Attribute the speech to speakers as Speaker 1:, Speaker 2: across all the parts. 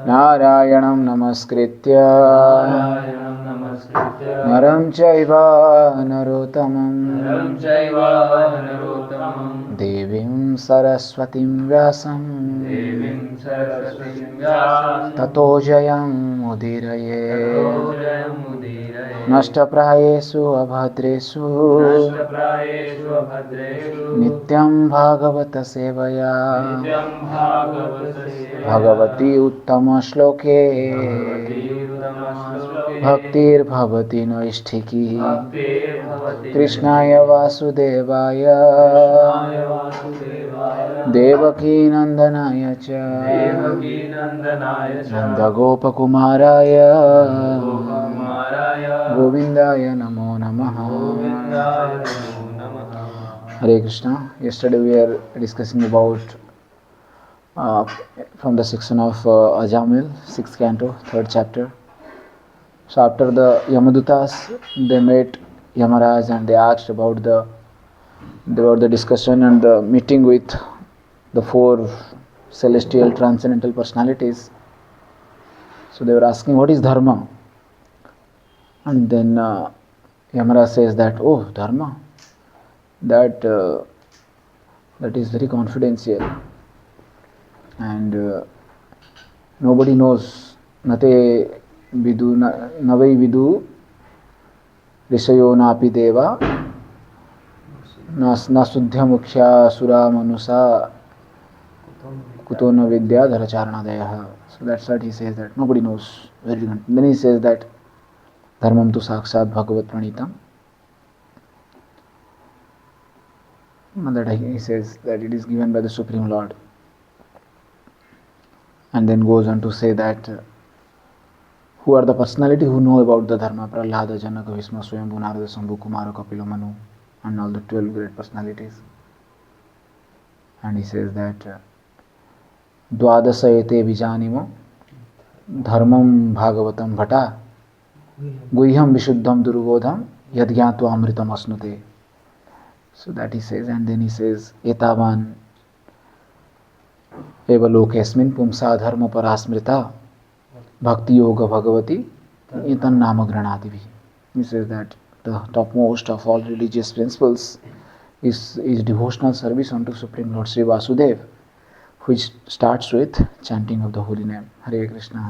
Speaker 1: Narayanam namaskritya naram chaiva narottamam devim saraswatim vyasam tato jayam udiraye nashtaprayesu abhadresu nityam bhagavata sevaya Bhagavati uttama shloke bhaktir bhavati naisthiki Krishnaya vasudevaya Devaki nandanaya cha Nanda gopakumaraya Govindaya namo namaha. Hare Krishna. Yesterday we are discussing about from the section of Ajamil, 6th canto, 3rd chapter. So after the Yamadutas, they met Yamaraj and they asked about the discussion and the meeting with the 4 celestial transcendental personalities. So they were asking, what is dharma? And then Yamaraj says that, oh, dharma, that is very confidential. And nobody knows. Nate vidu navai vidu rishayo napi deva nasudhya mukhya sura manusa kuto na vidya dharacharana dayaha. So that's what he says, that nobody knows. Then he says that dharmam tu sakshat bhagavat pranitam. That he says that it is given by the Supreme Lord. And then goes on to say that who are the personality who know about the dharma? Prahlada, Janaka, Bhisma, Swayambhu, Narada, Sambhu, Kumara, Kapila, Manu, and all the 12 great personalities. And he says that Dwadasayate Vijanimo Dharmam Bhagavatam Bhata Guhyam Vishuddham Durubodham Yadgyatva Amritam Asnute. So that he says, and then he says Etavan Eva lokesmin pumsa dharma parasmrita bhakti yoga bhagavati etan nama granativi. He says that the topmost of all religious principles is devotional service unto Supreme Lord Sri Vasudeva, which starts with chanting of the holy name. Hare Krishna,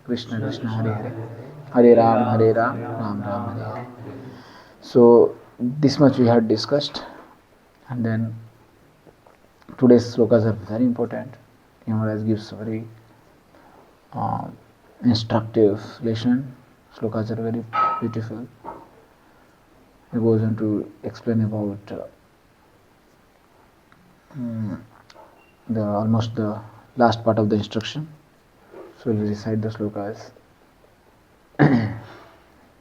Speaker 1: Krishna Krishna, Hare Hare, Hare Ram, Ram Ram, Hare Hare. So this much we had discussed, and then today's slokas are very important. Yamaraj gives a very instructive lesson. Slokas are very beautiful. He goes on to explain about almost the last part of the instruction. So we'll recite the slokas. In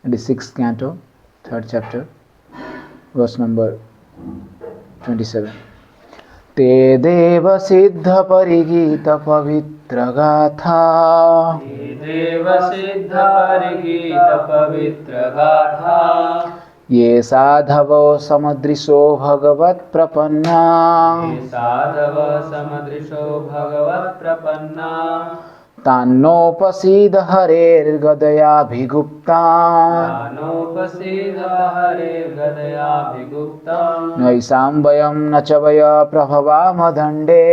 Speaker 1: the 6th canto, 3rd chapter, verse number 27. Te deva siddha parigita pavitra gatha.
Speaker 2: Te deva siddha parigita pavitra gatha.
Speaker 1: Ye sadhavo samadrisho bhagavat prapanna.
Speaker 2: Ye sadhava samadrisho bhagavat prapanna.
Speaker 1: Tannopasidha harer gadaya bhigupta.
Speaker 2: Tannopasidha harer gadaya bhigupta.
Speaker 1: Naisambayam nachavaya prabhavam dande.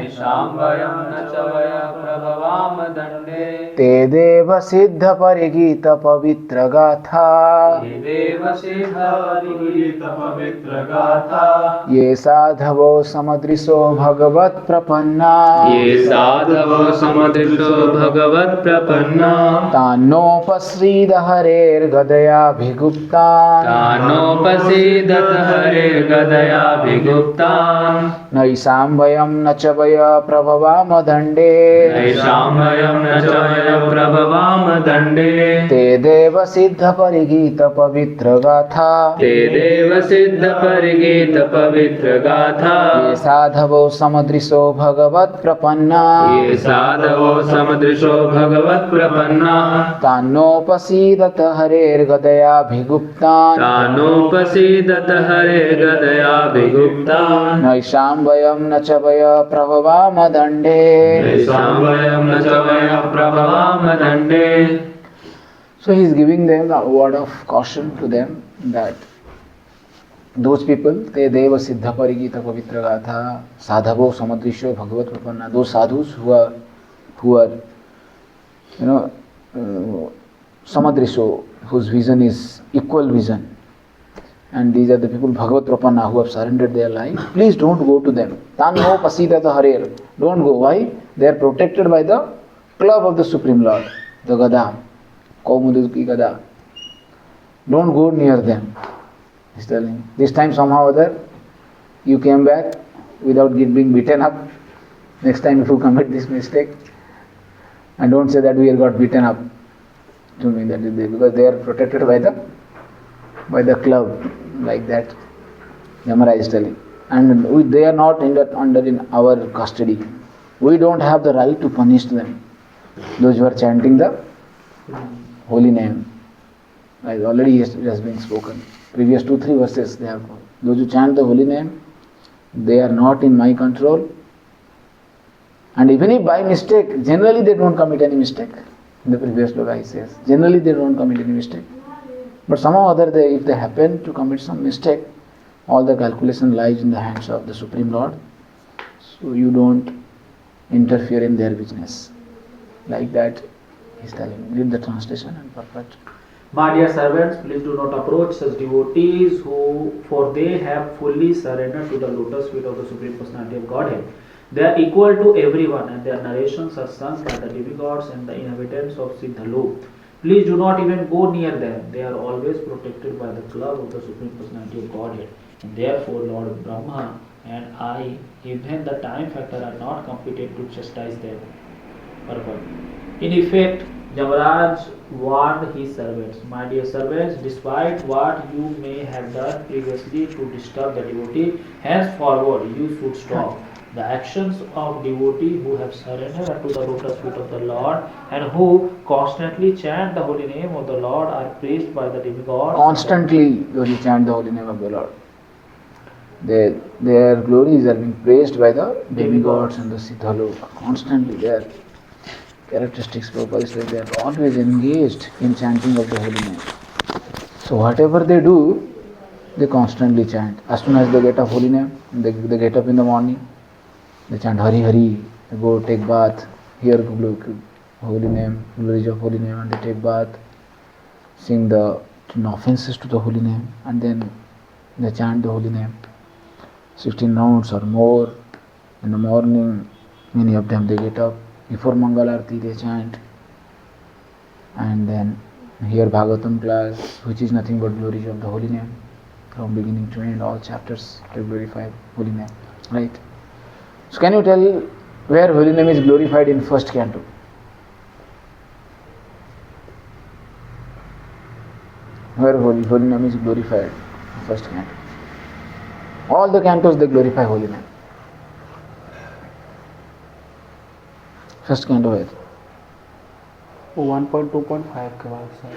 Speaker 2: Naisambayam nachavaya prabhavam dande.
Speaker 1: Te deva siddha parigita pavitra gatha.
Speaker 2: Te deva siddha parigita pavitra gatha.
Speaker 1: Ye sadhavo samadriso bhagavat prapanna.
Speaker 2: Ye sadhavo samadriso bhagavat prapanna.
Speaker 1: Tannopasidha harer gadaya bhigupta.
Speaker 2: Tannopasidhat harer gadaya bhigupta.
Speaker 1: Naisambayam nachavaya prabhavam dande.
Speaker 2: Naisambayam nachavaya prabhavam dande.
Speaker 1: Te deva siddha parigita Gita Pavitra Gatha
Speaker 2: Te Deva Siddha Parigita Pavitra Gatha
Speaker 1: Ye Sadhavo Samadriso Bhagavat Prapanna
Speaker 2: Ye Sadhavo Samadrisho Bhagavat Prapanna
Speaker 1: Tanopasidat Harer Gadaya Bhiguptan
Speaker 2: Tanupasidat Hare Gadaya Vigupta
Speaker 1: Naishambhayam Nachavaya Prabhavama Dande.
Speaker 2: Samvayam Nachavaya Prabhavam Dande.
Speaker 1: So he is giving them a word of caution to them that those people, te deva siddha parigita pavitra gatha sadhavo samadrisho bhagavat prapanna, those sadhus who are samadrisho, whose vision is equal vision, and these are the people bhagavat prapanna who have surrendered their life, please don't go to them. Tanno pasidata harer, don't go. Why? They are protected by the club of the Supreme Lord, the Gada, Kaumuduki Gada. Don't go near them. He's telling. This time somehow or other you came back without being beaten up. Next time if you commit this mistake, and don't say that we have got beaten up to me, that is there, because they are protected by the club, like that Yamaraj is telling. And they are not under in our custody. We don't have the right to punish them. Those who are chanting the holy name, as already it has been spoken. Previous 2-3 verses they have. Those who chant the holy name, they are not in my control. And even if by mistake, generally they don't commit any mistake. In the previous sloka he says, generally they don't commit any mistake. But somehow or other, if they happen to commit some mistake, all the calculation lies in the hands of the Supreme Lord. So you don't interfere in their business. Like that, he is telling. Read the translation and perfect.
Speaker 3: My dear servants, please do not approach such devotees for they have fully surrendered to the lotus feet of the Supreme Personality of Godhead. They are equal to everyone, and their narrations are sung by the demigods and the inhabitants of Siddhaloka. Please do not even go near them. They are always protected by the club of the Supreme Personality of Godhead. And therefore, Lord Brahmā and I, even the time factor, are not competent to chastise them. In effect, Yamaraj warned his servants, my dear servants, despite what you may have done previously to disturb the devotee, henceforward you should stop. The actions of devotees who have surrendered to the lotus feet of the Lord and who constantly chant the holy name of the Lord are praised by the demigods.
Speaker 1: Constantly those who chant the holy name of the Lord, their glories are being praised by the demigods and the Siddhaloka. Constantly their characteristics, properties, they are always engaged in chanting of the holy name. So whatever they do, they constantly chant. As soon as they get up holy name, they get up in the morning, they chant Hari Hari, they go take bath, hear holy name, glories of holy name, and they take bath, sing the offenses to the holy name, and then they chant the holy name. 16 rounds or more. In the morning, many of them they get up. Before Mangal Arati they chant, and then hear Bhagavatam class, which is nothing but glories of the holy name. From beginning to end, all chapters they glorify holy name. Right? So can you tell where holy name is glorified in first canto? Where holy name is glorified in first canto? All the cantos they glorify holy name. First canto where?
Speaker 3: 1.2.5 के बाद sir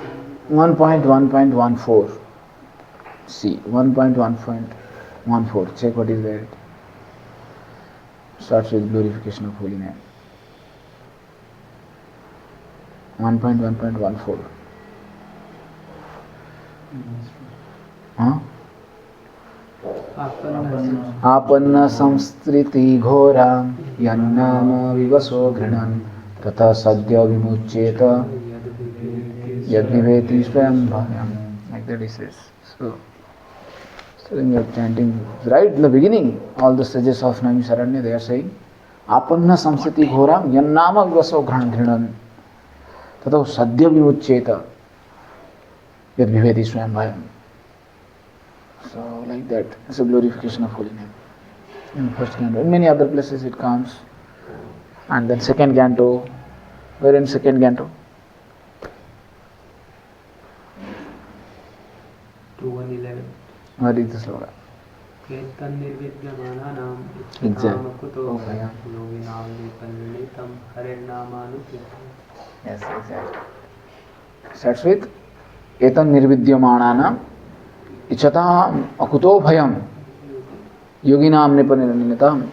Speaker 1: 1.1.14. See 1.1.14. Check what is there. Starts with glorification of holy name. 1.1.14. Huh? आपन्न संस्कृति घोरा यन्नाम विवशो घृणन् तथा सद्य विमुच्येत यद्विवेति स्वयं भयम्. Like that he says. So when you are chanting right in the beginning, all the sages of Naimisaranya, they are saying apanna samsati ghoram yannama vivaso घृणन् तथा सद्य विमुच्येत यद्विवेति स्वयं भयम्. So like that, it's a glorification of holy name. In first canto, in many other places it comes. And then second canto, where in second canto? What is the slogan? Yes, exactly. Starts with etan nirvidyamananam ichatam akuto bhayam yoginam nipaniranitam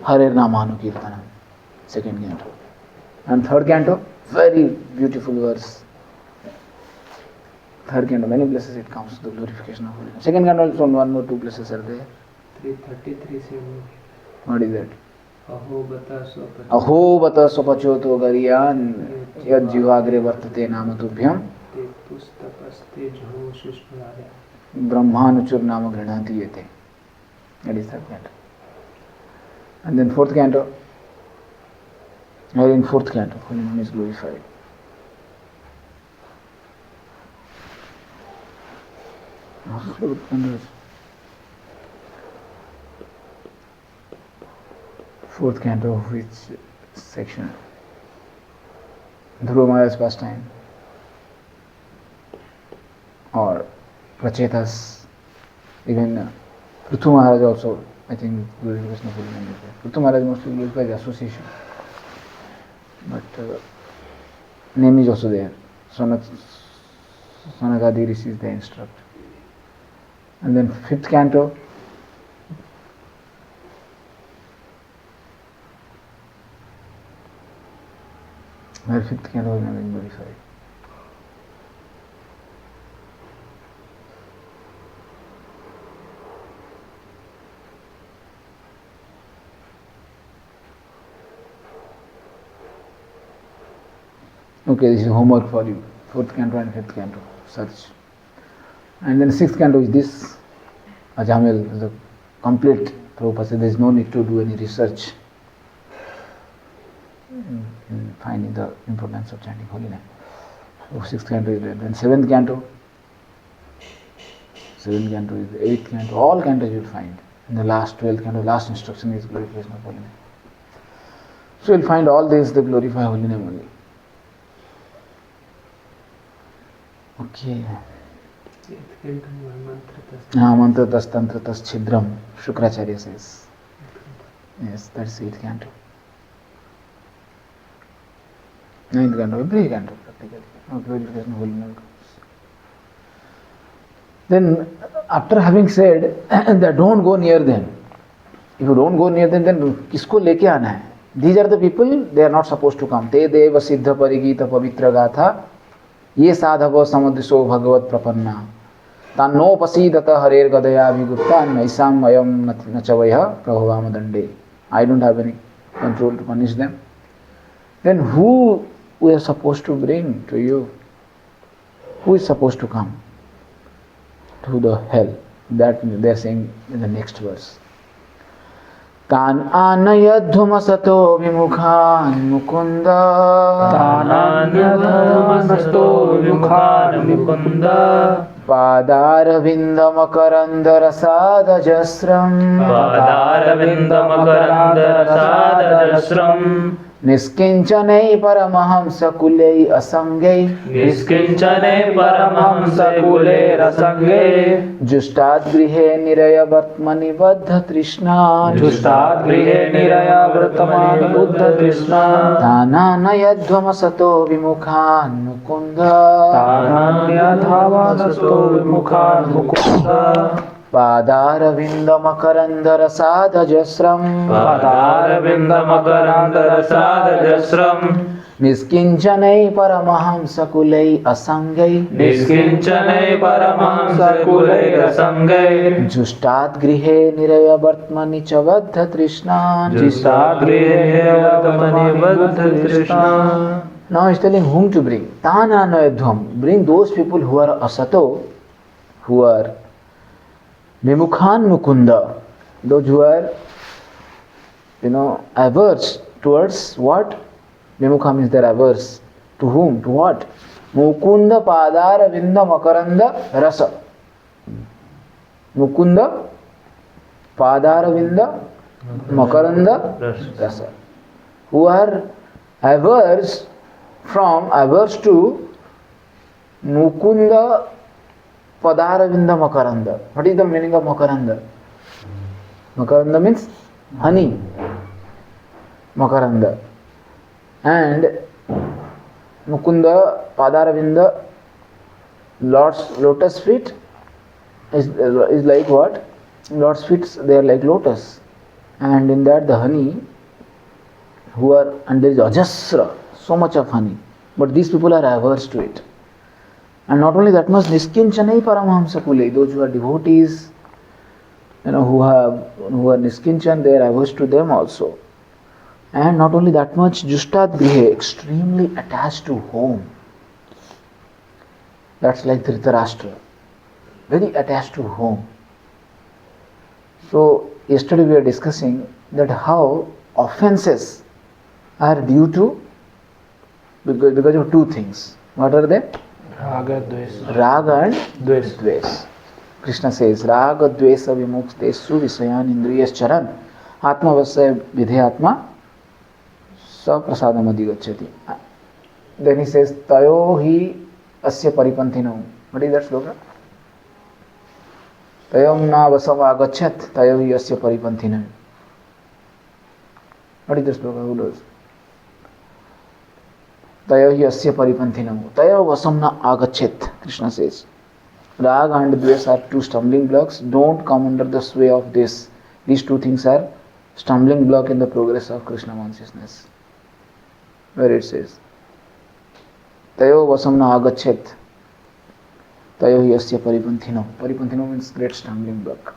Speaker 1: harer namanu kirtanam. Second canto. And third canto, very beautiful verse. Third canto, many places it comes, the glorification of holiness. Second canto also one more, two places are there.
Speaker 3: 333 se.
Speaker 1: What is that?
Speaker 3: Aho
Speaker 1: bata swapachoto gariyan yad jivagre vartate namatubhyam brahmanuchur nama granati yete. That is third canto. And then fourth canto, or in fourth canto, holy name is glorified. Fourth canto, which section? Dhruva Maharaj's pastime, or Prachetas, even Prithu Maharaj also, I think, glorification of holy name. Prithu Maharaj mostly glorifies the association, but name is also there. Sanakadi rishis they instruct. And then fifth canto, where fifth canto is not glorified. Okay, this is homework for you. Fourth canto and fifth canto, search. And then sixth canto is this. Ajamil is a complete Prabhupada said there is no need to do any research in finding the importance of chanting holy name. So sixth canto is there. Then seventh canto is the eighth canto. All cantos you will find. In the last 12th canto, last instruction is glorification of holy name. So you will find all this, the glorify holy name only. Okay. Mantratas tantratas chidram, Shukracharya says. Yes, that's 8th canto. 9th canto, every canto practically. Glorification of holy name comes. Then, after having said that don't go near them, if you don't go near them, then kisko leke aana hai? These are the people, they are not supposed to come. Te deva siddha parigita pavitra gatha ye sadhava samadriso bhagavat prapanna tannopasiddhata harer gadaya vigupta naisam ayam nachavaya prabhavama dande. I don't have any control to punish them. Then who we are supposed to bring to you? Who is supposed to come to the hell? That they are saying in the next verse. Tan anayadhumasato vimukhan mukunda
Speaker 2: Tan anayadhumasato vimukhan mukunda
Speaker 1: Padaravindamakaradarasādajasram
Speaker 2: Padaravindamakaradarasādajasram
Speaker 1: Niskincanai Paramahaṁsa kulei asangai
Speaker 2: Niskincanai Paramahaṁsa kulei asangai
Speaker 1: Justat grihe niraya vartmani baddha trishna
Speaker 2: Justat grihe niraya vartmani baddha trishna
Speaker 1: Tananayadhvamasato vimukhan mukunda
Speaker 2: Tananayadhvamasato vimukhan mukunda
Speaker 1: Padaravindamakaradarasādajasram
Speaker 2: Padaravindamakaradarasādajasram
Speaker 1: Niskincanai Paramahaṁsa kulei asangai
Speaker 2: Niskincanai Paramahaṁsa kulei asangai
Speaker 1: Justat grihe niraya vartmani ca baddha trishna
Speaker 2: Justat grihe vartmani baddha trishna.
Speaker 1: Now he is telling whom to bring. Tananayadhvam. Bring those people who are asato, who are Vimukhan Mukunda, those who are, averse towards what? Vimukham is their averse. To whom? To what? Mukunda Padara Vinda Makaranda Rasa. Mukunda Padara Vinda Makaranda Rasa. Who are averse to Mukunda Padaravinda Makaranda. What is the meaning of Makaranda? Makaranda means honey. Makaranda. And Mukunda Padaravinda, Lord's lotus feet is like what? Lord's feet, they are like lotus. And in that the honey, and there is ajasra, so much of honey. But these people are averse to it. And not only that much, Niskinchanai Paramahaṁsa Kule, those who are devotees, who are Niskinchan, they are averse to them also. And not only that much, Justat Grihe, extremely attached to home. That's like Dhritarashtra, very attached to home. So, yesterday we were discussing that how offenses are due to, because of two things. What are they?
Speaker 2: Raga, Dvesa.
Speaker 1: Raga and Dves. Krishna says, Raga, Dvesa, Vimuktesu, Visayan, Indriyas, Charan, Atma Vasya Vidhyatma, Sa Prasadam Adhigacchati. Then he says, Tayo hi asya paripanthinam. What is that sloka? Tayam na vasam agachat, tayo hi asya paripanthinam. What is the sloka? Who knows? Tayo hi asya paripanthinam. Tayo vasam na agachat, Krishna says. Raga and Dves are two stumbling blocks. Don't come under the sway of this. These two things are stumbling block in the progress of Krishna consciousness. Where it says, Tayo vasam na agachat, tayo hi asya paripanthinam. Paripanthinam means great stumbling block.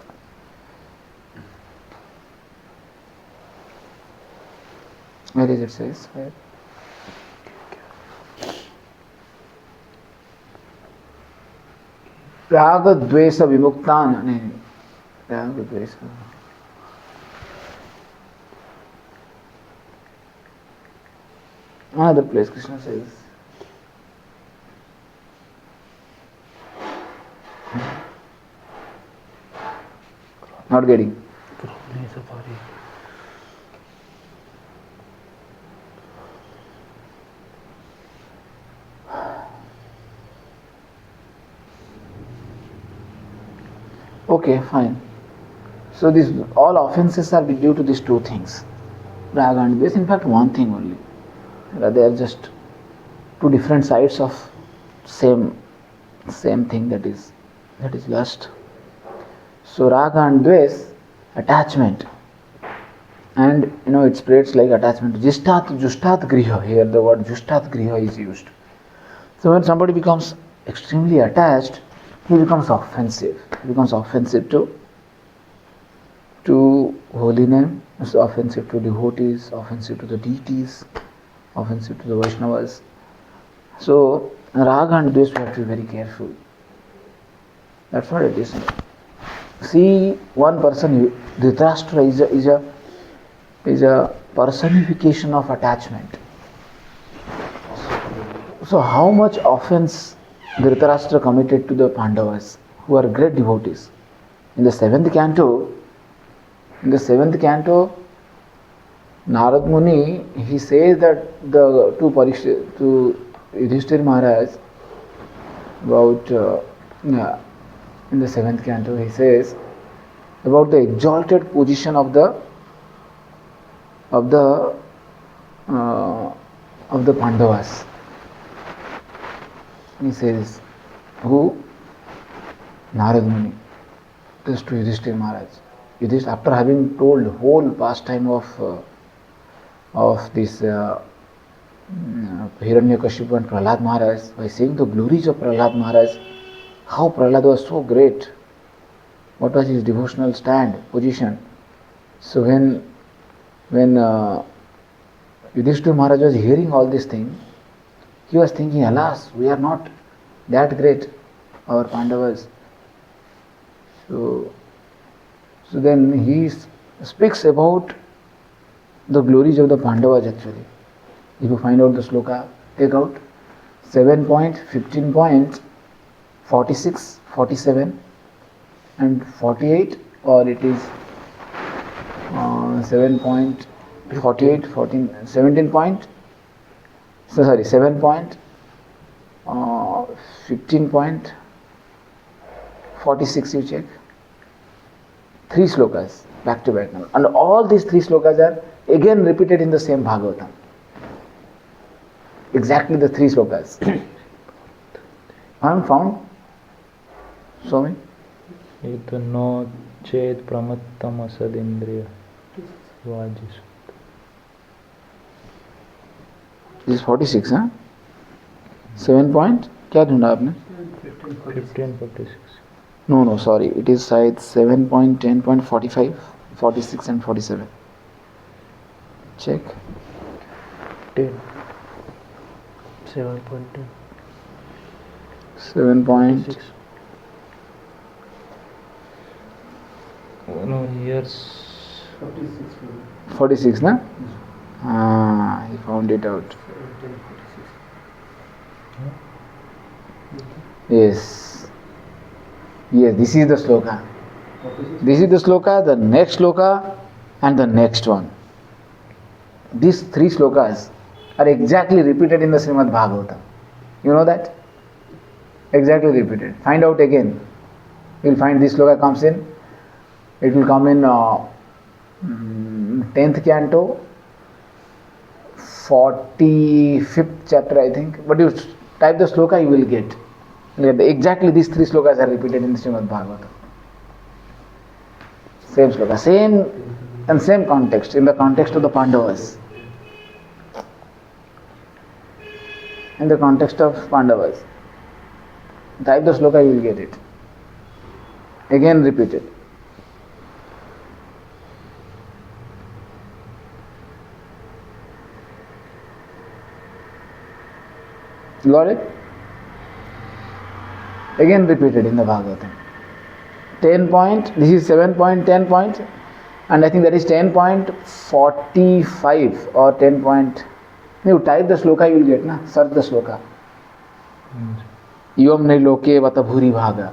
Speaker 1: Where is it says? Where? Raga Dvesa Vimuktan. Raga Dvesa. Another place Krishna says. Not getting. Okay, fine. So these all offenses are due to these two things, raga and dvesa. In fact, one thing only. They are just two different sides of same thing, that is lust. So raga and dves, attachment, and it spreads like attachment. Justat griha. Here the word justat griha is used. So when somebody becomes extremely attached, he becomes offensive. He becomes offensive to holy name, it's offensive to devotees, offensive to the deities, offensive to the Vaishnavas. So raga and dvesh, we have to be very careful. That's what it is. See, one person, Dhritarashtra is a personification of attachment. So how much offense Dhritarashtra committed to the Pandavas, who are great devotees. In the seventh canto, Narad Muni, he says that to Yudhishthir Maharaj, in the seventh canto, he says about the exalted position of the Pandavas. He says, who? Narad Muni. This to Yudhishthir Maharaj. Yudhishthir, after having told the whole pastime of this Hiranyakashipu and Prahlad Maharaj, by saying the glories of Prahlad Maharaj, how Prahlad was so great, what was his devotional position. So when Yudhishthir Maharaj was hearing all these things, he was thinking, alas, we are not that great, our Pandavas. So then he speaks about the glories of the Pandavas actually. If you find out the sloka, take out 7 point, 15 point, 46, 47 and 48, or it is 7 point, 48, 14, 17 point, 7 point, 15 point, 46 you check. 3 slokas back to back. And all these 3 slokas are again repeated in the same Bhagavatam. Exactly the 3 slokas. Found? Show me.
Speaker 2: Ito no chet pramattam asadindriya vajis.
Speaker 1: This is 46, huh? 7 point? क्या ढूंढा आपने?
Speaker 2: 1546.
Speaker 1: No, sorry. It is side 7.10.45, 46 and 47. Check.
Speaker 2: 10. 7.10.
Speaker 1: 7 point.
Speaker 2: 6. No, here's
Speaker 1: 46, na? He found it out. Yes, this is the sloka. This is the sloka, the next sloka, and the next one. These 3 slokas are exactly repeated in the Srimad Bhagavatam. You know that? Exactly repeated. Find out again. You will find this sloka comes in. It will come in 10th canto, 45th chapter, I think. But you type the sloka, you will get. Exactly these 3 slokas are repeated in the Srimad Bhagavatam. Same sloka, same context, in the context of the Pandavas. In the context of Pandavas. Type the sloka, you will get it. Again repeated. You got it? Again repeated in the Bhagavatam. 10 point, this is 7.10 point, and I think that is 10.45 or 10 point. You type the sloka, you will get, na? Search the sloka. Ivam niloke vata bhuri bhaga.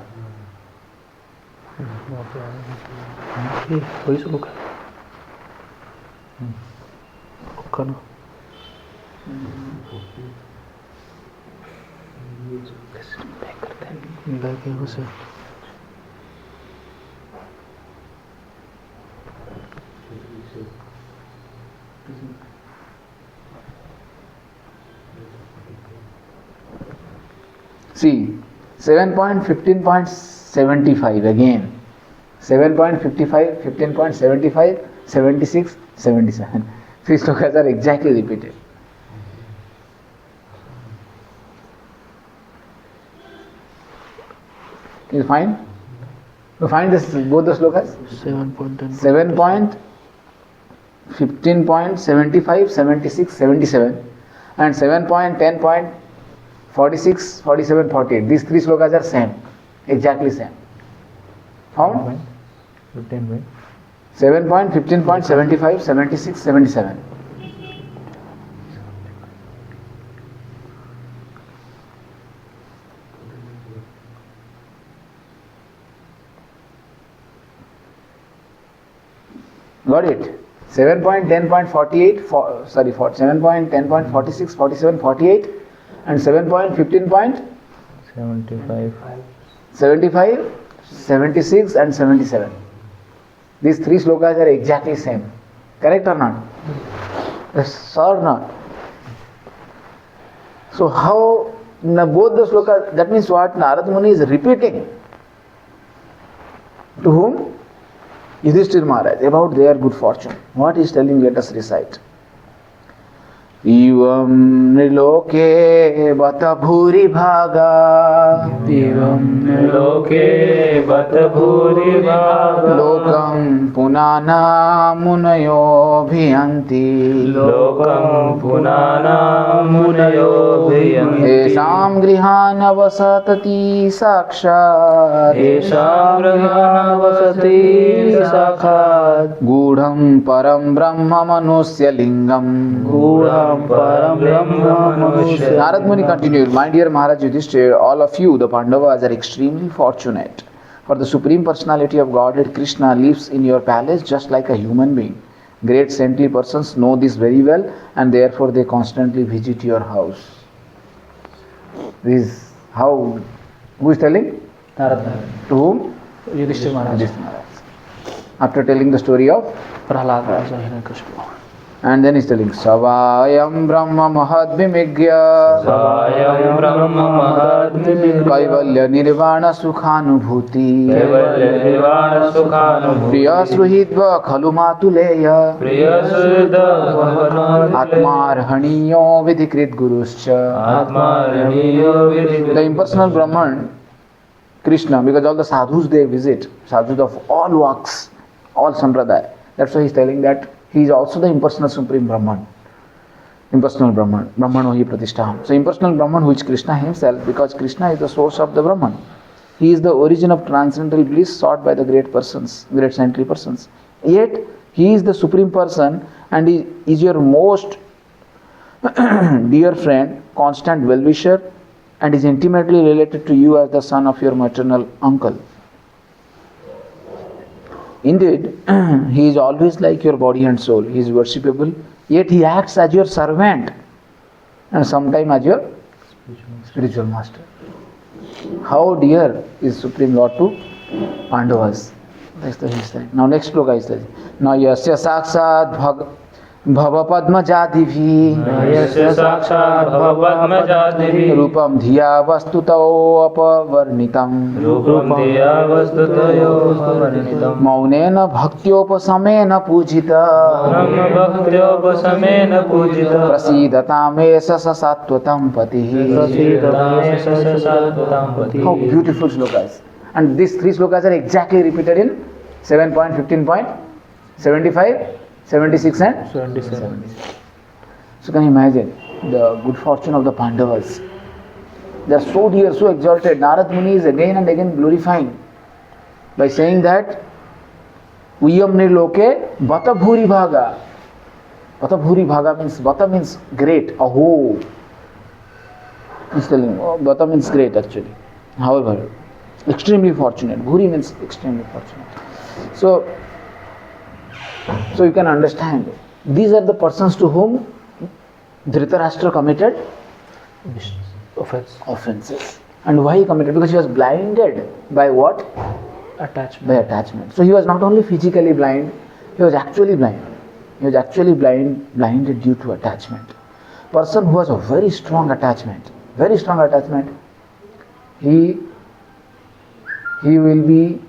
Speaker 2: वही सब लोग खाना pack करते हैं मिला के उसे
Speaker 1: See, 7.15.75 again. 7.55, 15.75, 76, 77. 3 slokas are exactly repeated. You find? You find this, both the slokas? 7.10. 7.15.75, 76, 77 and 7.10.46, 47, 48. These 3 slokas are same. Exactly same. Found? 7.15.75, 76, 77. Got it? 7.10.48, 7.10.46, 47, 48 and 7.15.75, 75, 76 and 77. These 3 slokas are exactly same. Correct or not? Yes or not? So how both the slokas, that means what? Narad Muni is repeating. To whom? Yudhishthira Maharaj, about their good fortune. What he is telling, let us recite. Ivam niloke bata bhuri bhaga.
Speaker 2: Ivam niloke bata bhuri bhaga.
Speaker 1: Lokam punana munayo bhiyanti.
Speaker 2: Lokam punana munayo bhiyanti.
Speaker 1: Esam grihana vasatati sakshat.
Speaker 2: Esam grihana vasati sakshat.
Speaker 1: Gudham param brahma manusya lingam.
Speaker 2: Gudham param brahma manusya.
Speaker 1: Narad Muni continued, my dear Maharaj Yudhishthira, all of you, the Pandavas, are extremely fortunate. For the Supreme Personality of Godhead, Krishna, lives in your palace just like a human being. Great saintly persons know this very well and therefore they constantly visit your house. This is how, who is telling? To whom?
Speaker 3: Yudhishthira Maharaj.
Speaker 1: After telling the story of
Speaker 3: Prahlad and Hiranyakashipu.
Speaker 1: And then he's telling Savayam Brahma Mahadvimigya
Speaker 2: Savayam Brahma Mahadvimigya
Speaker 1: Kaivalya Nirvana Sukhanubhuti
Speaker 2: Kaivalya Nirvana Sukhanubhuti
Speaker 1: Priya Sruhidva Khalu Matuleya
Speaker 2: Priya Sruhidva
Speaker 1: Atmarhaniyo Vidhikrit Guruscha.
Speaker 2: Atmarhaniyo
Speaker 1: The impersonal Brahman, Krishna, because all the sadhus they visit, sadhus of all walks, all sampradaya. That's why he's telling that he is also the impersonal Supreme Brahman. Impersonal Brahman. Brahmano hi pratishtaham. So impersonal Brahman, which Krishna himself, because Krishna is the source of the Brahman. He is the origin of transcendental bliss sought by the great persons, great saintly persons. Yet, he is the Supreme Person and he is your most dear friend, constant well-wisher, and is intimately related to you as the son of your maternal uncle. Indeed, he is always like your body and soul. He is worshipable, yet he acts as your servant and sometimes as your spiritual master. How dear is Supreme Lord to Pandavas. That's the history. Now next sloka is telling. Now yasya saksat Bhava Padma Jadivhi
Speaker 2: Yasya sakshat bhavad majadhi
Speaker 1: Rupam Dhiya Vastutao Apavarnitam
Speaker 2: Rupam dhiya vastutayo avarnitam
Speaker 1: Maunena Bhaktyopasamena Pujita
Speaker 2: Brahma bhaktyopasamena pujita
Speaker 1: Prasidatamesa Sattvatam Patihi.
Speaker 2: Prasidamesha sattvatam pati.
Speaker 1: How beautiful slokas. And these three slokas are exactly repeated in 7.15.75, 76 and
Speaker 3: 77.
Speaker 1: So can you imagine the good fortune of the Pandavas? They are so dear, so exalted. Narad Muni is again and again glorifying by saying that Uyam Niloke Bata Bhuri Bhaga. Bata Bhuri Bhaga means Bata means great, aho. He's telling Bata means great actually. However, extremely fortunate. Bhuri means extremely fortunate. So you can understand. These are the persons to whom Dhritarashtra committed offenses. And why he committed? Because he was blinded by what?
Speaker 3: Attachment.
Speaker 1: By attachment. So he was not only physically blind, he was actually blind. He was actually blinded due to attachment. Person who has a very strong attachment, he will be,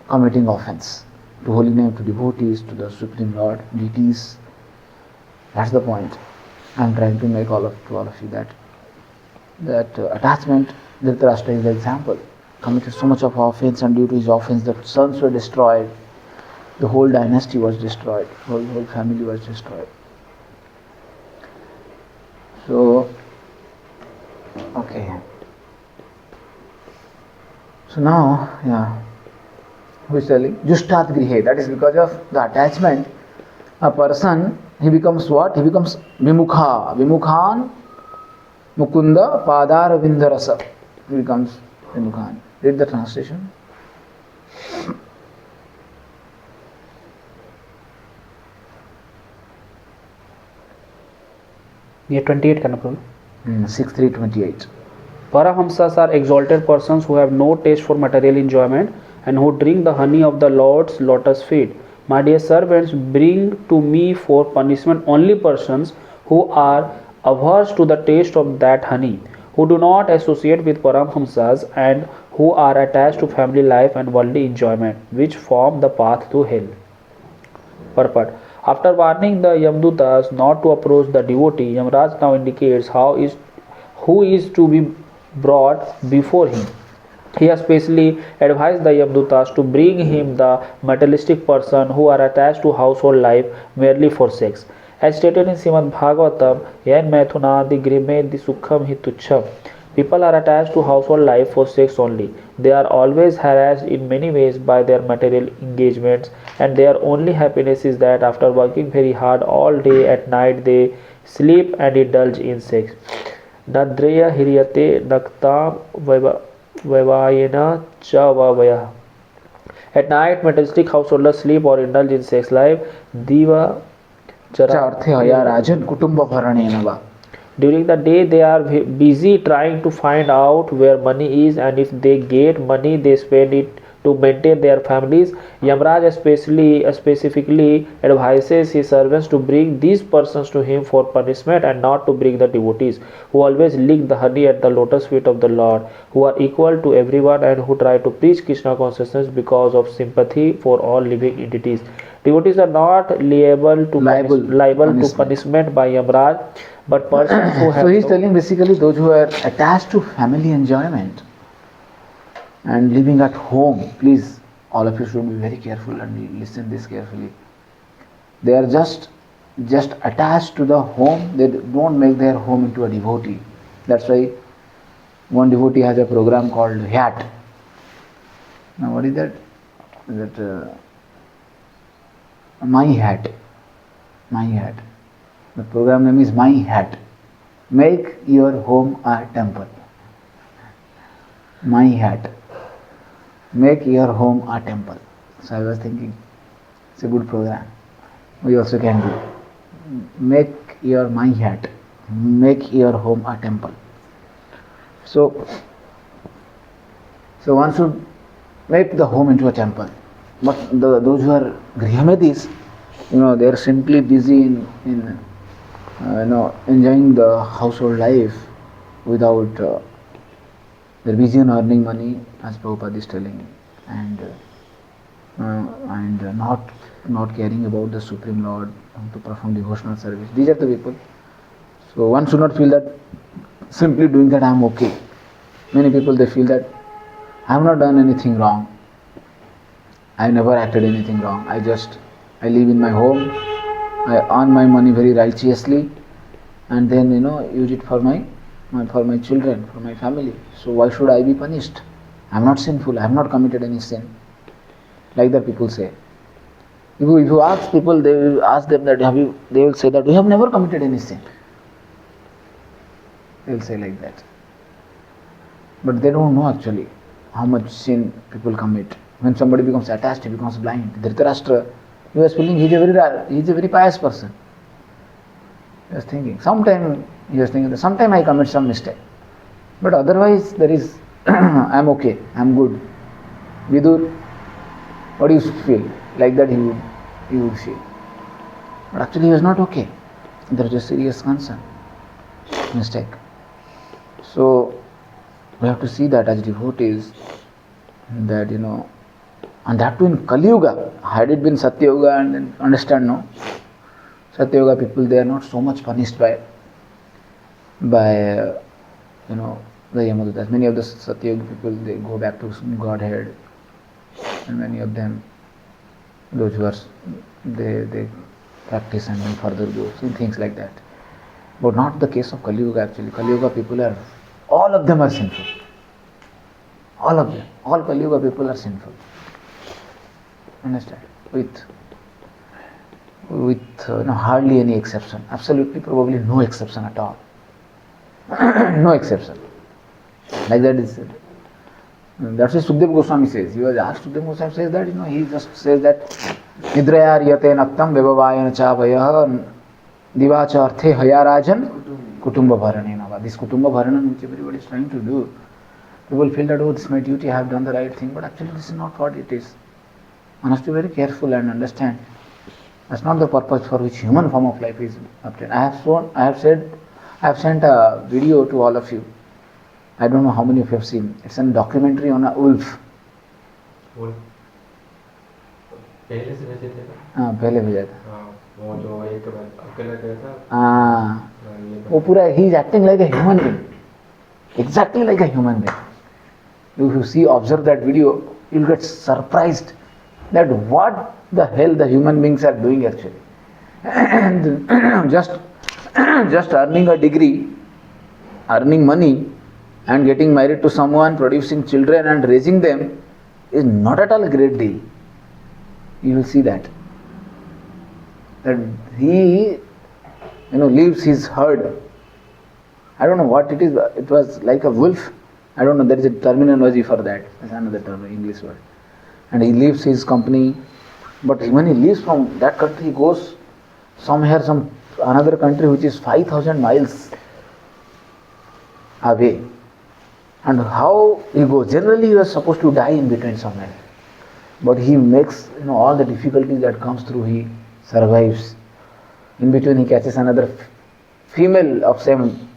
Speaker 1: committing offense to holy name, to devotees, to the Supreme Lord, deities. That's the point. I am trying to make to all of you that attachment. Dhritarashtra is the example. Committed so much of offense, and due to his offense, the sons were destroyed. The whole dynasty was destroyed. Whole family was destroyed. So, okay. So now, who is telling? Jushtat grihe. That is because of the attachment. A person, he becomes what? He becomes vimukha. Vimukhan mukunda padara vindarasa. He becomes vimukhan. Read the translation.
Speaker 3: ये 28 करना प्रभु.
Speaker 1: 6.3.28.
Speaker 3: Paramahaṁsas are exalted persons who have no taste for material enjoyment and who drink the honey of the Lord's lotus feet. My dear servants, bring to me for punishment only persons who are averse to the taste of that honey, who do not associate with Paramahaṁsas and who are attached to family life and worldly enjoyment, which form the path to hell. Purport. After warning the Yamadutas not to approach the devotee, Yamaraj now indicates who is to be brought before him. He has specially advised the Yamadutas to bring him the materialistic person who are attached to household life merely for sex. As stated in Srimad Bhagavatam, Yan Maithunadi Grimedi Sukham Hi Tuchham. People are attached to household life for sex only. They are always harassed in many ways by their material engagements, and their only happiness is that after working very hard all day, at night they sleep and indulge in sex. Nadreya hiryate naktam vavayena chavavaya. At night, materialistic householders sleep or indulge in sex life. Diva
Speaker 1: Arthe haya rajan kutumba bharanena va.
Speaker 4: During the day they are busy trying to find out where money is, and if they get money they spend it to maintain their families. Yamaraj specifically advises his servants to bring these persons to him for punishment, and not to bring the devotees who always lick the honey at the lotus feet of the Lord, who are equal to everyone and who try to preach Krishna consciousness because of sympathy for all living entities. Devotees are not liable to punishment by Yamaraj, but persons who have
Speaker 1: so he's telling basically those who are attached to family enjoyment and living at home, please, all of you should be very careful and listen this carefully. They are just attached to the home. They don't make their home into a devotee. That's why one devotee has a program called HAT. Now what is that? My Hat. The program name is My Hat. Make your home a temple. My Hat. Make your home a temple. So I was thinking, it's a good program. We also can do. Make your My Hat. Make your home a temple. So one should make the home into a temple. But those who are Grihamadis, they are simply busy in enjoying the household life without. They're busy on earning money, as Prabhupada is telling, and not caring about the Supreme Lord to perform devotional service. These are the people. So one should not feel that simply doing that I am okay. Many people, they feel that I have not done anything wrong. I have never acted anything wrong. I live in my home. I earn my money very righteously, and then use it for my children, for my family. So why should I be punished? I am not sinful. I have not committed any sin. Like that people say. If you ask people, they will ask them that they will say that we have never committed any sin. They will say like that. But they don't know actually how much sin people commit. When somebody becomes attached, he becomes blind. Dhritarashtra, he was feeling he is a very pious person. He was thinking, sometime I commit some mistake. But otherwise I am okay, I am good. Vidur, what do you feel? Like that he would feel. But actually he was not okay. There is a serious concern, mistake. So we have to see that as devotees, that and that too in Kali Yuga. Had it been Satya Yuga, and then understand, no? Satya Yuga people, they are not so much punished by the Yamadutas. Many of the Satya Yuga people, they go back to Godhead, and many of them, those who are, they practice and then further go, see things like that. But not the case of Kali Yuga actually. Kali Yuga people all of them are sinful. All of them. All Kali Yuga people are sinful. Understand? With hardly any exception. Absolutely, probably no exception at all. No exception. Like that is said. That's what Sukadeva Goswami says. He was asked, Sukadeva Goswami says that, he just says that Nidraya riyate naktam vivavayana cha vayah divacha arthe hayarajan kutumba bharanena. This kutumba bharanan which everybody is trying to do, people feel that, this is my duty, I have done the right thing, but actually this is not what it is. One has to be very careful and understand. That's not the purpose for which human form of life is obtained. I have sent a video to all of you. I don't know how many of you have seen. It's a documentary on a wolf.
Speaker 2: Wolf? पहले से भेजे थे
Speaker 1: हाँ पहले भेजा था
Speaker 2: वो जो एक अकेला गया था
Speaker 1: वो पूरा he is acting like a human being, exactly like a human being. If you see, observe that video, you will get surprised that what the hell the human beings are doing actually. And just earning a degree, earning money, and getting married to someone, producing children and raising them is not at all a great deal. You will see that he leaves his herd. I don't know what it is. It was like a wolf. I don't know. There is a terminology for that. That's another term, English word. And he leaves his company. But when he leaves from that country, he goes another country which is 5,000 miles away. And how he goes? Generally he was supposed to die in between somewhere. But he makes, all the difficulties that comes through, he survives. In between he catches another female of same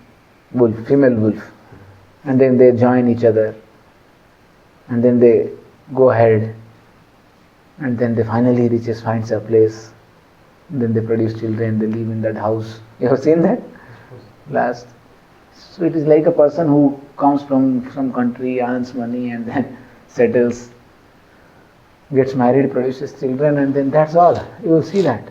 Speaker 1: wolf, female wolf. And then they join each other. And then they go ahead. And then they finally finds a place. And then they produce children, they live in that house. You have seen that? Last. So it is like a person who comes from some country, earns money and then settles, gets married, produces children, and then that's all. You will see that.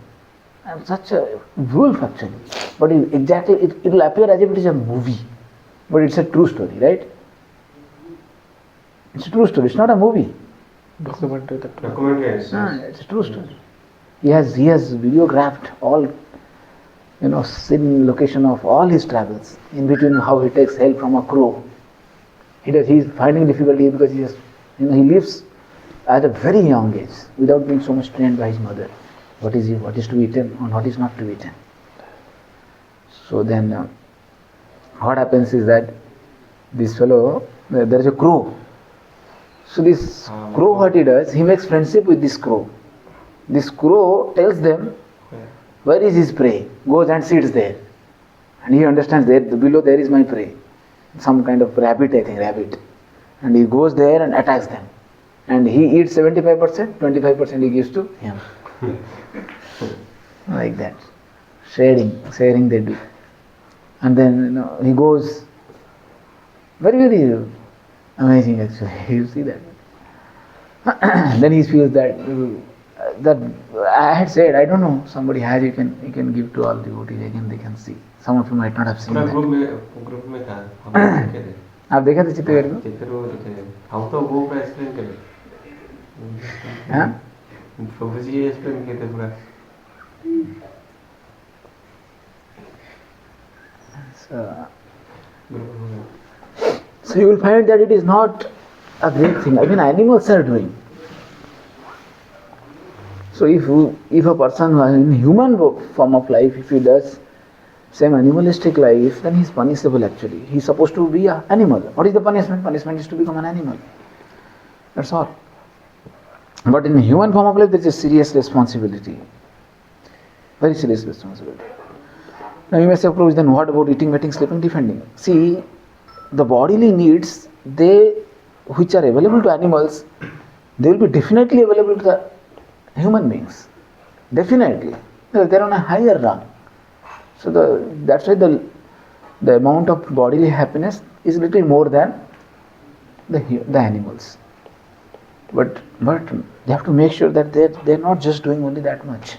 Speaker 1: I'm such a wolf actually. But it will appear as if it is a movie. But it's a true story, right? It's a true story. It's not a movie.
Speaker 2: Documentary.
Speaker 1: It's a true story. He has videographed all, scene location of all his travels. In between, how he takes help from a crow. He's finding difficulty because he lives at a very young age without being so much trained by his mother. What is to be eaten and what is not to be eaten. So then, what happens is that this fellow, there is a crow. So this crow, what he does, he makes friendship with this crow. This crow tells them where is his prey, goes and sits there. And he understands that below there is my prey. Some kind of rabbit, I think, rabbit. And he goes there and attacks them. And he eats 75%, 25% he gives to him. Like that. Sharing they do. And then he goes, very, very amazing actually. You see that. Then he feels that I had said, I don't know, somebody has, you can give to all devotees, again they can see. Some of you might not have seen that.
Speaker 2: Group में था, हम देखे थे।
Speaker 1: आप देखा था चित्तवीर को?
Speaker 2: चित्तवीर को देखे। हम तो वो पूरा एक्सप्लेन करे।
Speaker 1: हाँ?
Speaker 2: प्रभु जी एक्सप्लेन किए थे पूरा।
Speaker 1: So you will find that it is not a great thing. Even animals are doing. So if a person in human form of life, if he does same animalistic life, then he is punishable actually. He is supposed to be an animal. What is the punishment? Punishment is to become an animal. That's all. But in human form of life, there is a serious responsibility. Very serious responsibility. Now you may say, Prabhu, then what about eating, wetting, sleeping, defending? See, the bodily needs, which are available to animals, they will be definitely available to the human beings. Definitely. They are on a higher rung. So that's why the amount of bodily happiness is little more than the animals. But they have to make sure that they're not just doing only that much.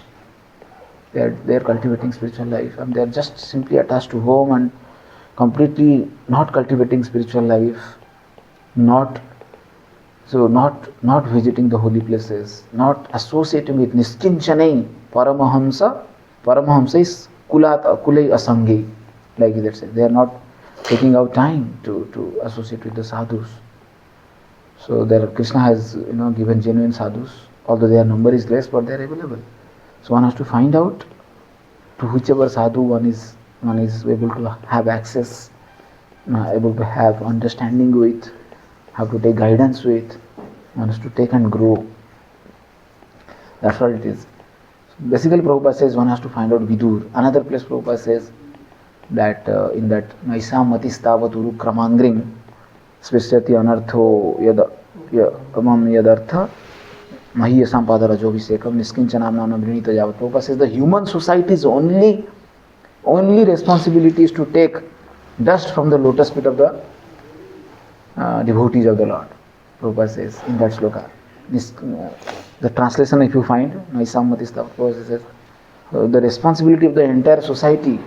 Speaker 1: They're cultivating spiritual life, and they're just simply attached to home and completely not cultivating spiritual life, not visiting the holy places, not associating with niskinchane Paramahaṁsa. Paramahaṁsa is kulai asangi, like that says. They are not taking out time to associate with the sadhus. So Krishna has given genuine sadhus, although their number is less, but they are available. So one has to find out to whichever sadhu one is able to have access, able to have understanding with, have to take guidance with, one has to take and grow. That's what it is. So basically Prabhupada says one has to find out Vidur. Another place Prabhupada says that in that Naisam Matistavaturu Kramangring Svishyati Anartho Yadamam Yadartha Mahiyasam Padarajovisekam Niskinchanamna Brinita Javat. Prabhupada says the human society's only responsibility is to take dust from the lotus feet of the devotees of the Lord. Prabhupada says in that sloka. The translation, if you find, Prabhupada says the responsibility of the entire society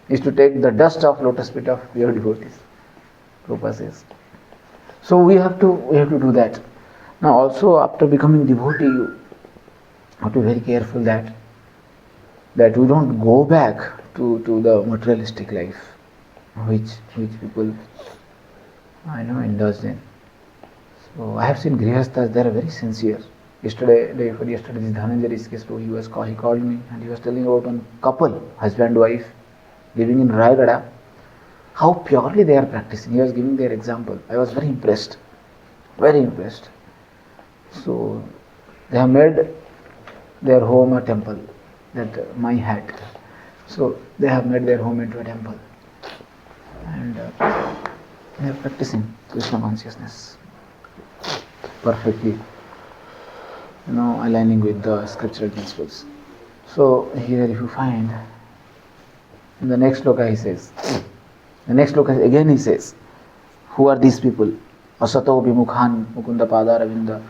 Speaker 1: is to take the dust of lotus feet of pure devotees. Prabhupada says. So we have to do that. Now also after becoming devotee, you have to be very careful that we don't go back to the materialistic life which people indulge in. So I have seen Grihasthas, they are very sincere. Yesterday this Dhananjari's case, he called me and he was telling about one couple, husband wife, living in Raigada. how purely they are practicing. He was giving their example. I was very impressed. Very impressed. So they have made their home a temple. That my hat. So they have made their home into a temple. And they are practicing Krishna consciousness perfectly, aligning with the scriptural principles. So here if you find, in the next sloka he says, again he says, who are these people? Asato vimukhan mukunda padaravinda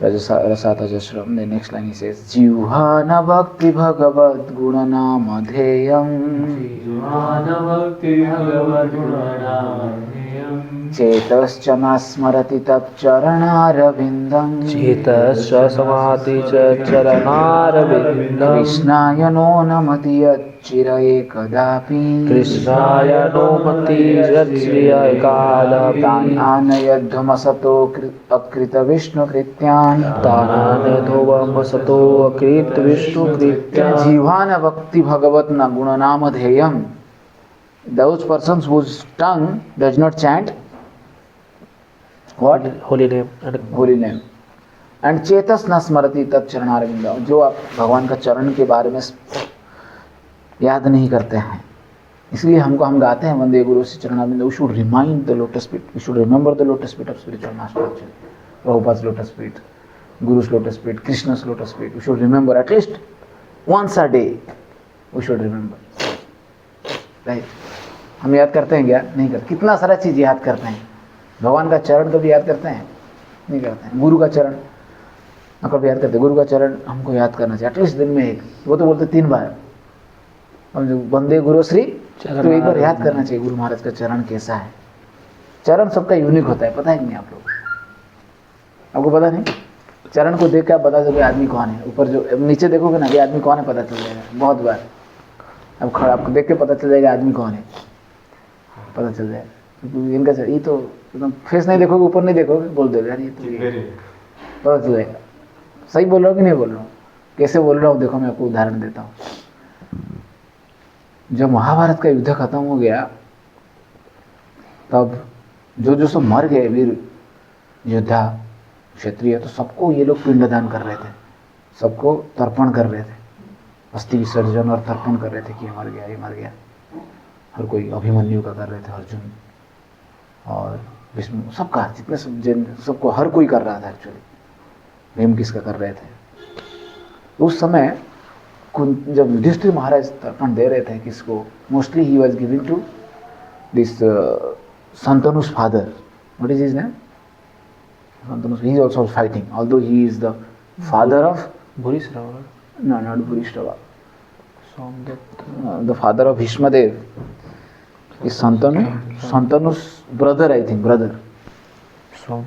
Speaker 1: rasata jasram. The next line he says, Jivhana bhakti bhagavad gunana madheyam Chetascha smarati tat charanarvindam
Speaker 4: Chetascha samati charanarvindam
Speaker 1: Krishnaya no namati yachiraye kadapi
Speaker 4: Krishnaya no mati yachiraye kadapi
Speaker 1: Tananayadhamasato akrita vishnu krityan
Speaker 4: Tananayadhamasato akrita vishnu krityan
Speaker 1: Jivhana bhakti bhagavat na gunanamadheyam. Those persons whose tongue does not chant what?
Speaker 4: Holy name.
Speaker 1: Holy name. And chetas na smrati tat charanarvinda. जो आप भगवान का चरण के बारे में याद नहीं करते हैं, इसलिए हम गाते हैं वंदे गुरु से चरणारविंद. We should remind the lotus feet. We should remember the lotus feet of spiritual master actually. Prabhupada's lotus feet, Guru's lotus feet, Krishna's lotus feet. We should remember at least once a day. We should remember. Right? हम याद करते हैं क्या? नहीं करते. कितना सारा चीज याद करते हैं. भगवान का चरण कभी याद करते हैं? नहीं करते हैं. गुरु का चरण कभी याद करते हैं? गुरु का चरण हमको याद करना चाहिए एटलीस्ट दिन में एक. वो तो बोलते 3 बार. हम जो वंदे गुरु श्री तो एक बार याद करना चाहिए गुरु महाराज का चरण कैसा है. चरण सबका यूनिक होता है, पता है कि नहीं आप लोग? आपको पता नहीं? चरण को देख के आप बता दोगे आदमी कौन है. ऊपर जो नीचे देखोगे ना ये आदमी कौन है पता चल जाएगा बहुत बार. अब खड़ा आपको देख के पता चल जाएगा आदमी कौन है, पता चल जाएगा. इनका ये तो एकदम फेस नहीं देखोगे, ऊपर नहीं देखोगे, बोल दोगे यार ये तो पता चल जाएगा. सही बोल रहा हूँ कि नहीं बोल रहा हूँ? कैसे बोल रहा हूँ देखो, मैं आपको उदाहरण देता हूँ. जब महाभारत का युद्ध खत्म हो गया तब जो सब मर गए वीर योद्धा क्षत्रिय, तो सबको ये लोग पिंडदान कर रहे थे, सबको तर्पण कर रहे थे, अस्थि विसर्जन और तर्पण कर रहे थे कि ये मर गया, ये मर गया. हर कोई अभिमन्यु का कर रहे थे, अर्जुन और विष्णु, सबका जितने सबको हर कोई कर रहा था एक्चुअली. भीम किसका कर रहे थे. उस समय जब युधिष्ठिर महाराज तर्पण दे रहे थे किसको, mostly he was giving to this Santhanu's father. What is his name? Santanu. He is also fighting, although he is the father of
Speaker 4: Bhurishrava.
Speaker 1: No, not Bhurishrava. The father of Bhishmadev is Santanu. Santanu's brother, I think, brother or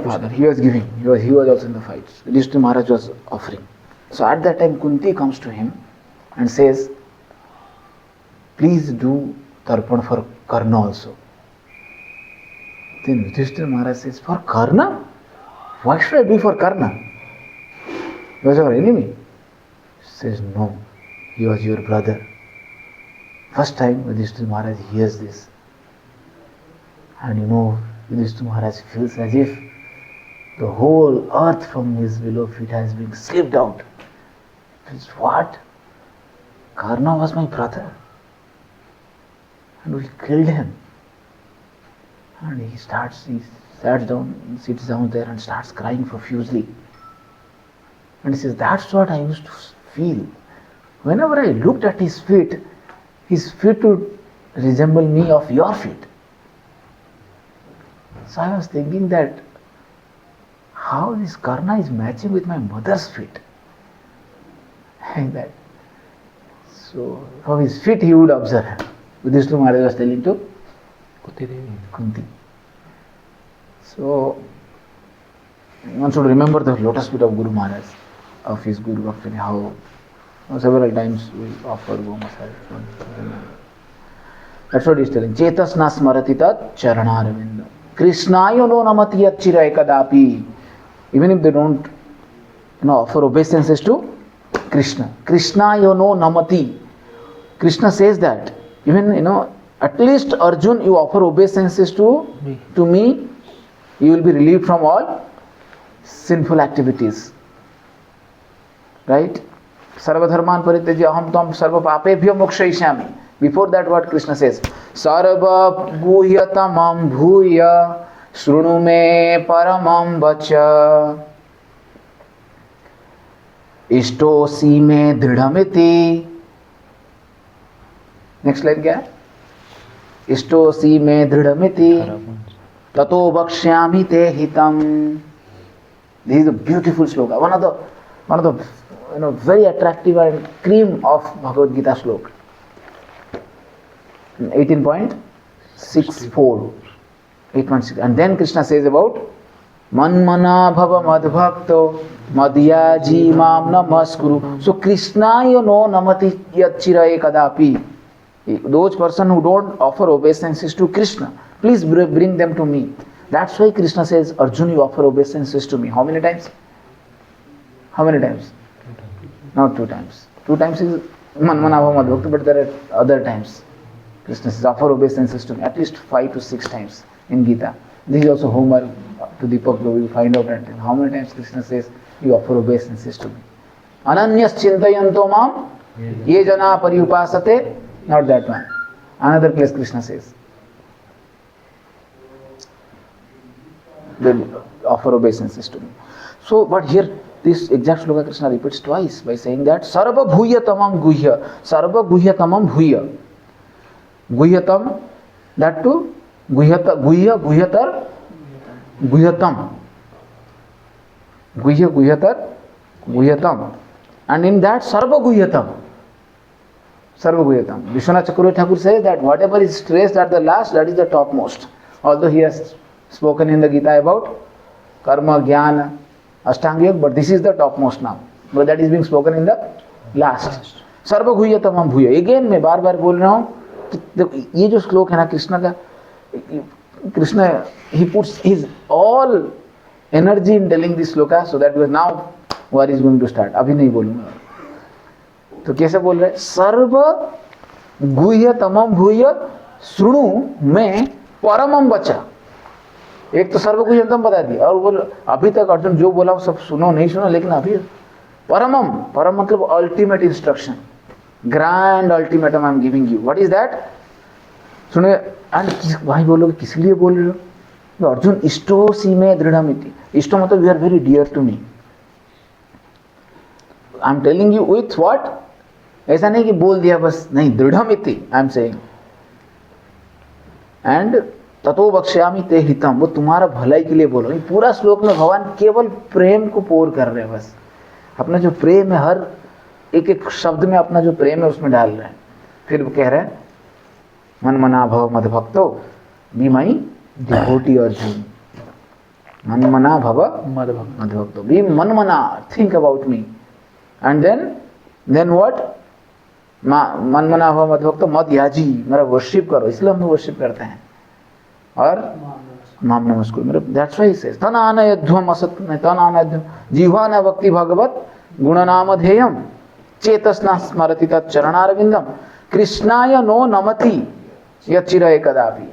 Speaker 1: father. He was giving. He was also in the fights. Yudhishthira Maharaj was offering. So at that time, Kunti comes to him and says, "Please do tarpan for Karna also." Then Yudhishthira Maharaj says, "For Karna? Why should I do for Karna? He was our enemy." He says, "No, he was your brother." First time Yudhishthira Maharaj hears this. And Yudhishthira Maharaj feels as if the whole earth from his below feet has been slipped out. He says, "What? Karna was my brother. And we killed him." And he sits down there and starts crying profusely. And he says, "That's what I used to feel. Whenever I looked at his feet would resemble me of your feet." So I was thinking that how this Karna is matching with my mother's feet. Like that. So from his feet he would observe. Yudhishthira Maharaj was telling to Kunti. So one should remember the lotus feet of Guru Maharaj, of his Guru, of how several times we offer Gomasai. That's what he is telling. Chetas na smarati tat charanaravinda. Krishnaya no namati yachira ekadapi. Even if they don't offer obeisances to Krishna. Krishnaya no namati. Krishna says that. Even at least Arjun, you offer obeisances to me, you will be relieved from all sinful activities. Right? Sarva dharman parityaja aham tam sarva papebhyo mokshayishyami. Before that, what Krishna says? Sarva guhyatamam bhuya shrunu me paramam vacha ishtosi me dridhamiti. Next line क्या है? इष्टोसी में दृढ़मिति ततो वक्ष्यामि ते हितम. This is a beautiful sloka. One of the very attractive and cream of Bhagavad Gita sloka. 18.64. 8.6. And then Krishna says about Manmana bhava madbhakto madhyaji mam namaskuru. So Krishna namati yachiraye kadapi. Those person who don't offer obeisances to Krishna, please bring them to me. That's why Krishna says, Arjuna, you offer obeisances to me. How many times? How many times? Not 2 times. 2 times is Manmanava Madhvakta, but there are other times. Krishna says, offer obeisances to me. At least 5 to 6 times in Gita. This is also Homer to Deepak. We will find out how many times Krishna says, you offer obeisances to me. Ananyas chintayanto mam ye jana pariupasate. Not that one. Another place Krishna says, they offer obeisances to me. So, but here this exact sloka Krishna repeats twice by saying that Sarva bhuya tamam guhya. Sarva guhya tamam bhuya. Guhyatam, that too, guhyatar, guhyatam. Guhyatar, guhyatam. And in that Sarva guhyatam. Sarva guhyatam. Vishwanath Chakravarti Thakur says that whatever is stressed at the last, that is the topmost. Although he has spoken in the Gita about karma, jnana, ashtanga yoga, but this is the topmost now. But that is being spoken in the last. Sarva guhyatamam bhuya. Again मैं बार बार बोल रहा हूँ ये जो श्लोक है ना कृष्ण का, Krishna, he puts his all energy in telling this sloka so that now war is going to start. अभी नहीं बोलूँगा. तो कैसे बोल रहे? सर्व गुह्य तमम भूय श्रृणु में परमम वचा. एक तो सर्व गुह्य तम बता दिया और बोल अभी तक अर्जुन जो बोला वो सब सुनो नहीं सुनो, लेकिन अभी परमम, परम मतलब ultimate instruction, grand ultimatum I am giving you. What is that? सुनिए. एंड भाई बोलोगे किस लिए बोल रहे हो? अर्जुन इष्टो सी में दृढ़मिति. इष्टो मतलब you are very dear to me. I am telling you with what. ऐसा नहीं कि बोल दिया बस, नहीं, दृढ़मिति आई एम सेइंग. एंड ततो वक्ष्यामि ते हितम, वो तुम्हारा भलाई के लिए बोलो. पूरा श्लोक में भगवान केवल प्रेम को पोर कर रहे हैं. बस अपना जो प्रेम है, हर एक एक शब्द में अपना जो प्रेम है उसमें डाल रहे हैं. फिर वो कह रहे हैं मन मना भव मद भक्तो बी माई डिवोटी अर्जुन. मन मना भव मद भक्तो, बी मन मना, think about me. And then what? मन मना भव मद भक्तो मद याजी, मेरा वर्शिप करो. इसलिए हम वर्शिप करते हैं. और माम नमस्कुर, मेरा दैट्स व्हाई ही सेज तन आनयध्वम असत तन आनयध्वम जीवाना भक्ति भगवत गुणनामधेयम चेतसना स्मरति तत् चरणारविंदम कृष्णाय नो नमति यच्चिरय कदापि.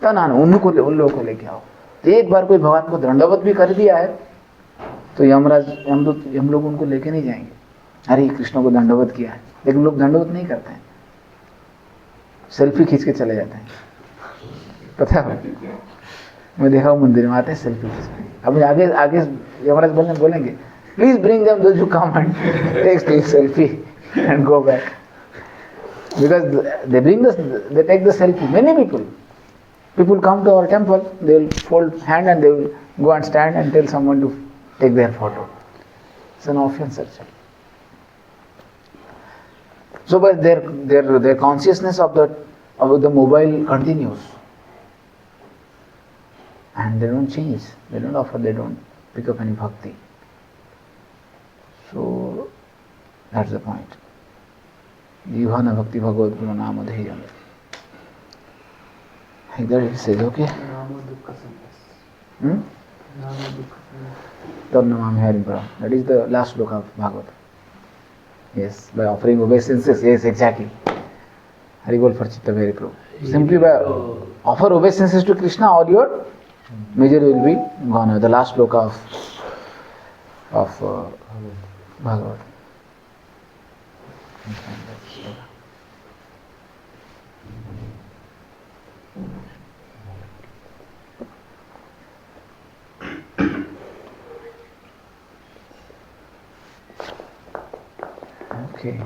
Speaker 1: तन आन, उन लोगों को लेके आओ. तो एक बार कोई भगवान को दंडवत भी कर दिया है तो यमराज हम लोग उनको लेके नहीं जाएंगे. अरे कृष्ण को दंडवत किया है, लेकिन लोग दंडवत नहीं करते हैं, सेल्फी खींच के चले जाते हैं. पता है, मैं देखा हूँ मंदिर में आते हैं सेल्फी खींच के. अब आगे आगे यमराज बोलेंगे please bring them those who come and take selfie and go back, because they take the selfie. Many people come to our temple, they will fold hand and they will go and stand and tell someone to take their photo. It's an offense actually. So but their consciousness of the mobile continues, and they don't change, they don't offer, they don't pick up any bhakti. So that's the point. Jivana bhakti bhagavad guru namadheyam. Like that it says, okay? Tarnamam Harim Param. That is the last sloka of Bhagavad. Yes, by offering obeisances, yes, exactly. Haribol for Chitta Bhari Prabhu. Simply by offer obeisances to Krishna, all your misery will be gone away. The last sloka of Bhagavad. Okay.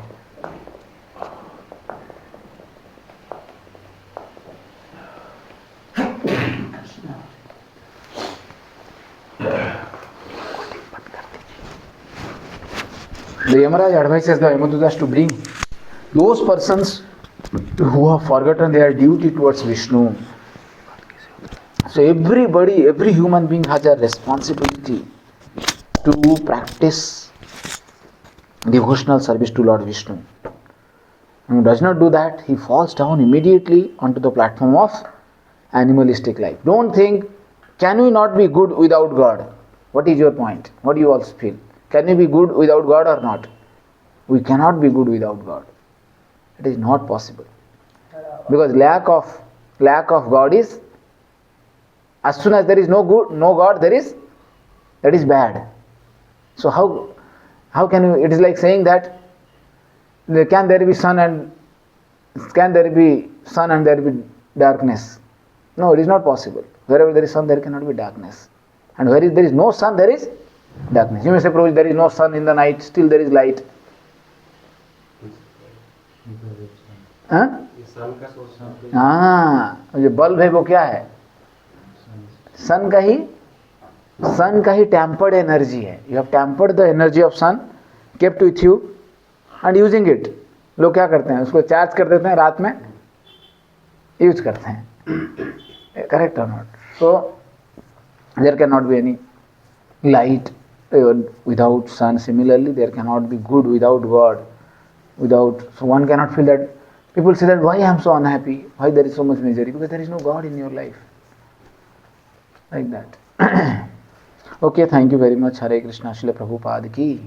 Speaker 1: The Yamaraj advises the Yamadutas to bring those persons who have forgotten their duty towards Vishnu. So everybody, every human being has a responsibility to practice devotional service to Lord Vishnu. And who does not do that, he falls down immediately onto the platform of animalistic life. Don't think, can we not be good without God? What is your point? What do you all feel? Can we be good without God or not? We cannot be good without God. It is not possible. Because lack of God is, as soon as there is no God, that is bad. So how can you, it is like saying that can there be sun and there be darkness? No, it is not possible. Wherever there is sun, there cannot be darkness. And where there is no sun, there is darkness. You may say, Prabhu, there is no sun in the night, still there is light. जो bulb है वो क्या है? Sun का ही tempered energy है. You have tempered the energy of sun, kept with you and using it. लोग क्या करते हैं, उसको चार्ज कर देते हैं, रात में यूज करते हैं. करेक्ट और not? So there can not be any light without sun. Similarly, there cannot be good without God. So one cannot feel that. People say that, why I am so unhappy? Why there is so much misery? Because there is no God in your life. Like that. Okay, thank you very much. Hare Krishna. Srila Prabhupada ki.